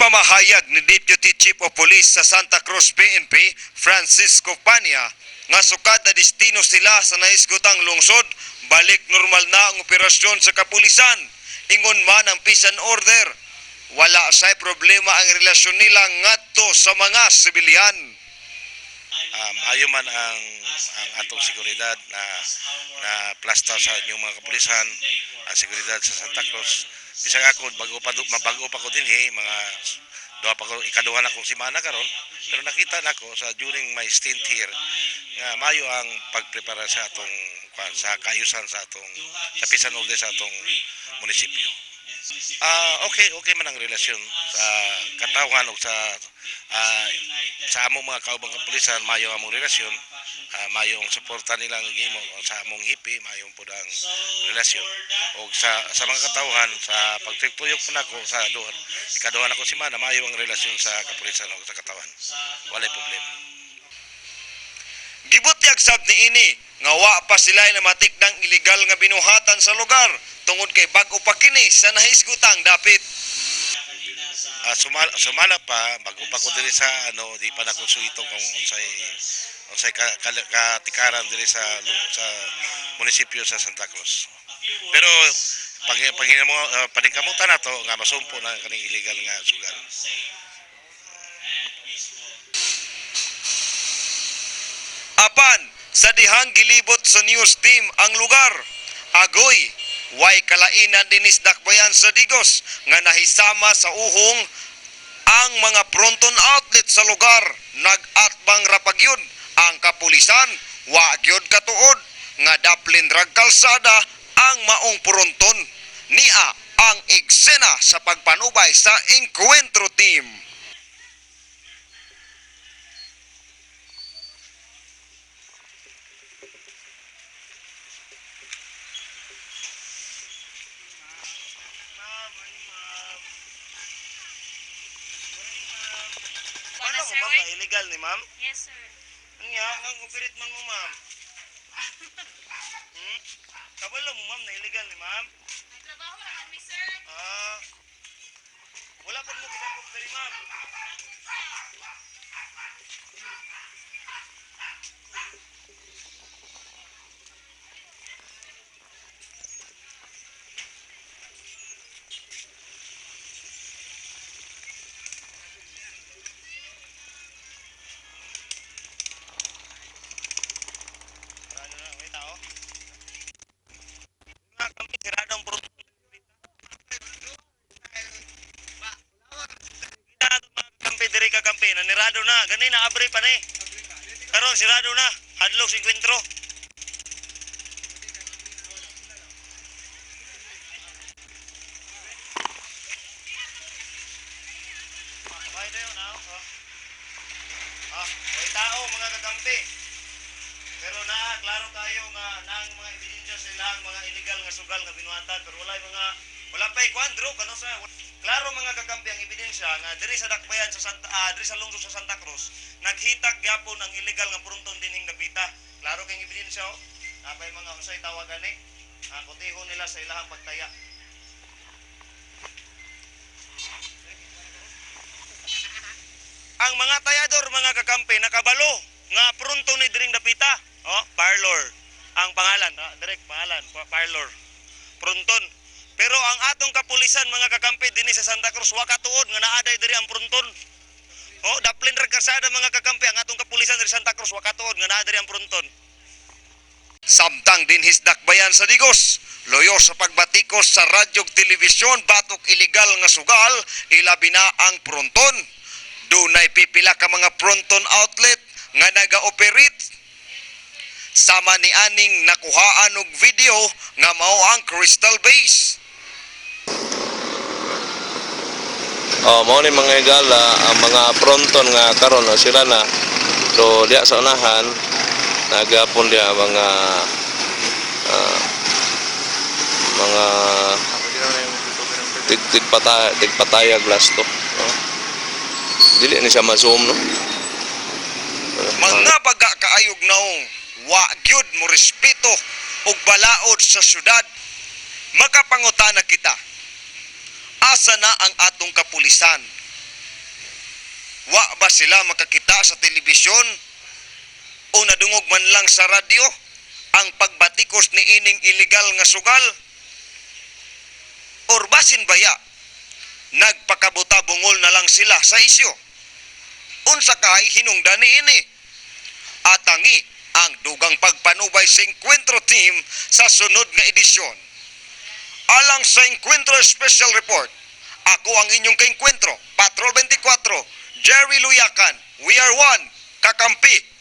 Ipamahayag ni Deputy Chief of Police sa Santa Cruz PNP, Francisco Pania, nga sukad na destino sila sa naisgutang lungsod, balik normal na ang operasyon sa kapulisan. Ingon man ang peace and order, wala say problema ang relasyon nila ngadto sa mga sibilyan. Maayo man ang atong seguridad na plasta sa inyong mga kapulisan, ang seguridad sa Santa Cruz. Bisag ako bago pa ko dinhi, mga ikaduha na kong simana karon, pero nakita nako sa during my stint here nga maayo ang pagprepara sa atong sa kaayusan sa atong sa peace and order sa atong munisipyo. Okay man ang relasyon sa katawhan o sa among mga kaubang kapulisan, mayo among relasyon, mayong suporta nilang gimo sa among hipi, mayong pud ang relasyon. O sa mga katawhan sa pagtuyok po nako sa ikaduha nako semana, mayo ang relasyon sa kapulisan o sa katawhan. Walay problema. Gibutyag sab ni ini nga wa pa sila na matikdang illegal nga binuhatan sa lugar tungod kay bag-o pa kini sa nahisgutang dapit. Sumala pa bago pa ko diri sa di pa nakonsulto kung unsay katikaran diri sa munisipyo sa Santa Cruz. Pero paningkamutan nato nga masumpo na kaning illegal nga sugal. Apan sa dihang gilibot sa news team ang lugar, agoy way kalainan dinis dakbayan sa Digos nga nahisama sa uhong ang mga fronton outlet sa lugar. Nag-atbang rapagyod ang kapulisan, wa gyud katuod nga daplin drag kalsada ang maong fronton. Nia ang eksena sa pagpanubay sa Encuentro team. Paano mo, ma'am, na illegal ni ma'am? Yes, sir. Nga, ang operate man mo, ma'am. Kabalo mo, ma'am, na illegal ni ma'am? Nagtrabaho naman mi, sir. Wala pa mo ginagop dali, ma'am. Kakampi, nanirado na, gani na abre pa ni. Karon sirado na, hadlok 50. May tao mga kakampi. Pero klaro tayo nga nang mga ebidensya sa ilang mga illegal nga sugal nga binuhatan, pero wala pa ikwadro kano sa klaro mga kakampi ang ebidensya nga diri sa dakbayan sa diri sa lungsod sa Santa Cruz naghitag gyapon ang illegal nga pronton dinhing dapita. Klaro kay ebidensya napay mga usay tawagan ni kutihon nila sa ilahang pagtaya. Ang mga tayador mga kakampi nakabalo nga pronto ni diring dapita. Parlor ang pangalan, direct pangalan, parlor. Pronton. Pero ang atong kapulisan mga kakampi dinhi sa Santa Cruz wa katuod nga naaday diri ang pronton. Daplin ra kasada mga kakampi ang atong kapulisan diri sa Santa Cruz wa katuod nga naa diri ang pronton. Samtang dinhis dakbayan sa Digos, loyo sa pagbatikos sa radyo ug telebisyon batok illegal nga sugal, ilabi na ang pronton. Dunay pipila ka mga fronton outlet nga naga-operate. Sama ni aning nakuhaan og video nga mao ang Crystal Base. Mao ni mga igala ang mga fronton nga karon sira na. So diya sa unahan nagapon dia mga tigpataya glass to. Dili ni siya ma-zoom no. Mga pagkakaayog naong wa gyud mo respeto ug balaod sa syudad. Makapangutana kita. Asa na ang atong kapulisan? Wa ba sila makakita sa telebisyon o nadungog man lang sa radyo ang pagbatikos ni ining illegal nga sugal? Or basin baya, nagpakabuta bungol na lang sila sa isyo? Unsa kahay hinungdan ni ini? Atangi ang dugang pagpanubay sa Encuentro Team sa sunod nga edisyon. Alang sa Encuentro Special Report, ako ang inyong kaenkwentro, Patrol 24, Jerry Luyakan. We are one, kakampi